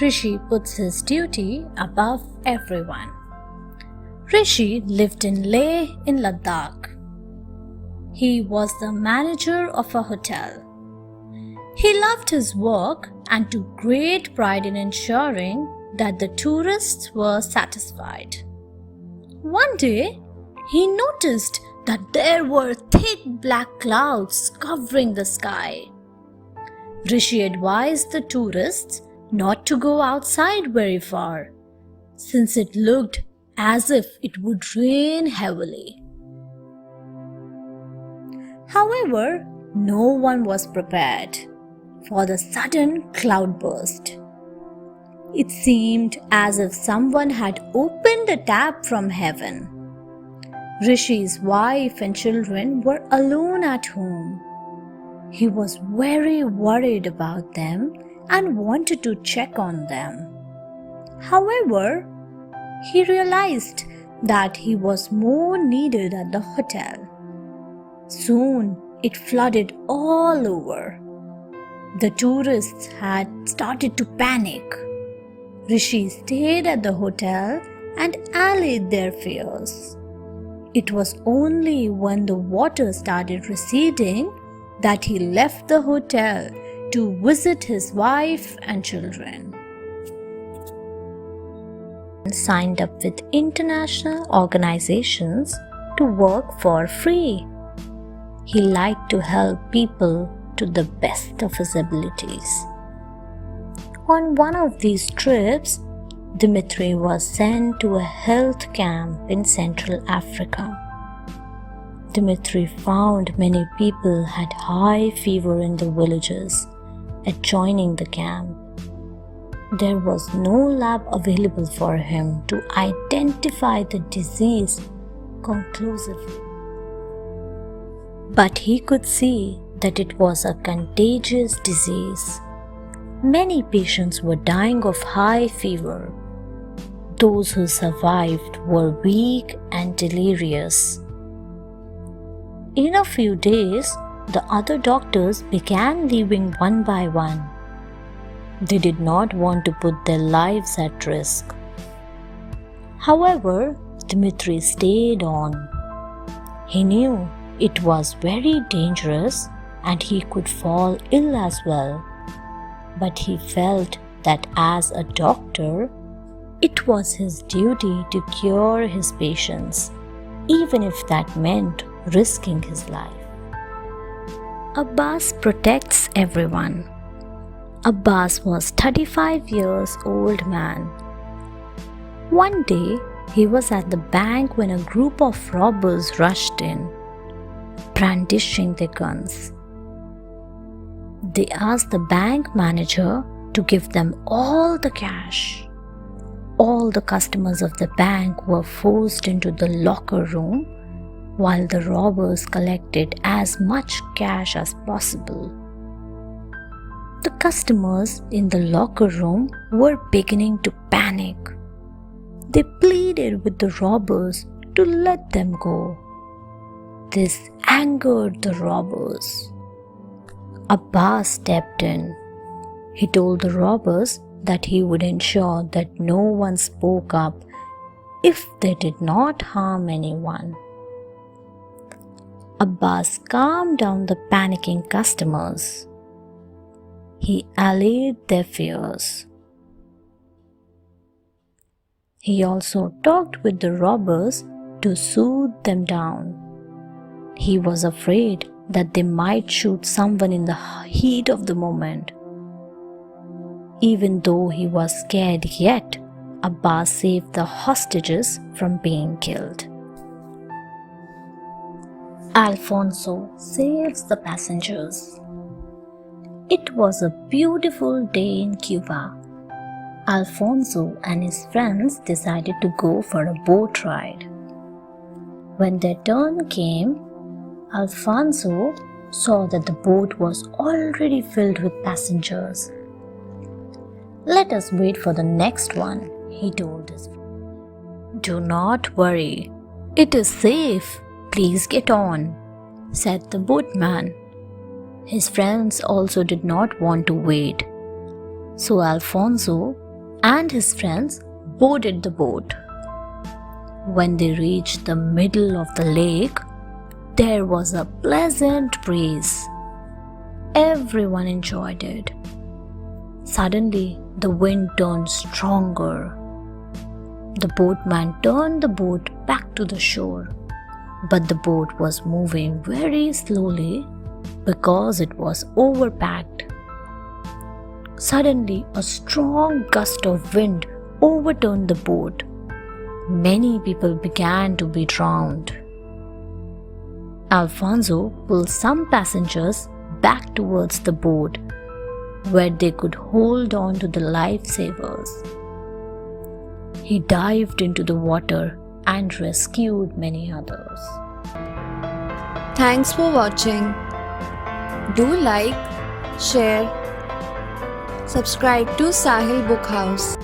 Rishi puts his duty above everyone. Rishi lived in Leh in Ladakh. He was the manager of a hotel. He loved his work and took great pride in ensuring that the tourists were satisfied. One day, he noticed that there were thick black clouds covering the sky. Rishi advised the tourists not to go outside very far, since it looked as if it would rain heavily. However, no one was prepared for the sudden cloudburst. It seemed as if someone had opened a tap from heaven. Rishi's wife and children were alone at home. He was very worried about them and wanted to check on them. However, he realized that he was more needed at the hotel. Soon, it flooded all over. The tourists had started to panic. Rishi stayed at the hotel and allayed their fears. It was only when the water started receding that he left the hotel to visit his wife and children. He signed up with international organizations to work for free. He liked to help people to the best of his abilities. On one of these trips, Dmitri was sent to a health camp in Central Africa. Dmitri found many people had high fever in the villages adjoining the camp. There was no lab available for him to identify the disease conclusively. But he could see that it was a contagious disease. Many patients were dying of high fever. Those who survived were weak and delirious. In a few days, the other doctors began leaving one by one. They did not want to put their lives at risk. However, Dmitri stayed on. He knew it was very dangerous and he could fall ill as well. But he felt that as a doctor, it was his duty to cure his patients, even if that meant risking his life. Abbas protects everyone. Abbas was 35 years old man. One day, he was at the bank when a group of robbers rushed in, brandishing their guns. They asked the bank manager to give them all the cash. All the customers of the bank were forced into the locker room while the robbers collected as much cash as possible. The customers in the locker room were beginning to panic. They pleaded with the robbers to let them go. This angered the robbers. Abbas stepped in. He told the robbers that he would ensure that no one spoke up if they did not harm anyone. Abbas calmed down the panicking customers. He allayed their fears. He also talked with the robbers to soothe them down. He was afraid that they might shoot someone in the heat of the moment. Even though he was scared yet, Abbas saved the hostages from being killed. Alfonso saves the passengers. It was a beautiful day in Cuba. Alfonso and his friends decided to go for a boat ride. When their turn came, Alfonso saw that the boat was already filled with passengers. "Let us wait for the next one," he told his friend. "Do not worry. It is safe. Please get on," said the boatman. His friends also did not want to wait. So Alfonso and his friends boarded the boat. When they reached the middle of the lake, there was a pleasant breeze. Everyone enjoyed it. Suddenly, the wind turned stronger. The boatman turned the boat back to the shore, but the boat was moving very slowly because it was overpacked. Suddenly, a strong gust of wind overturned the boat. Many people began to be drowned. Alfonso pulled some passengers back towards the boat where they could hold on to the lifesavers. He dived into the water and rescued many others. Thanks for watching. Do like, share, subscribe to Sahil Book House.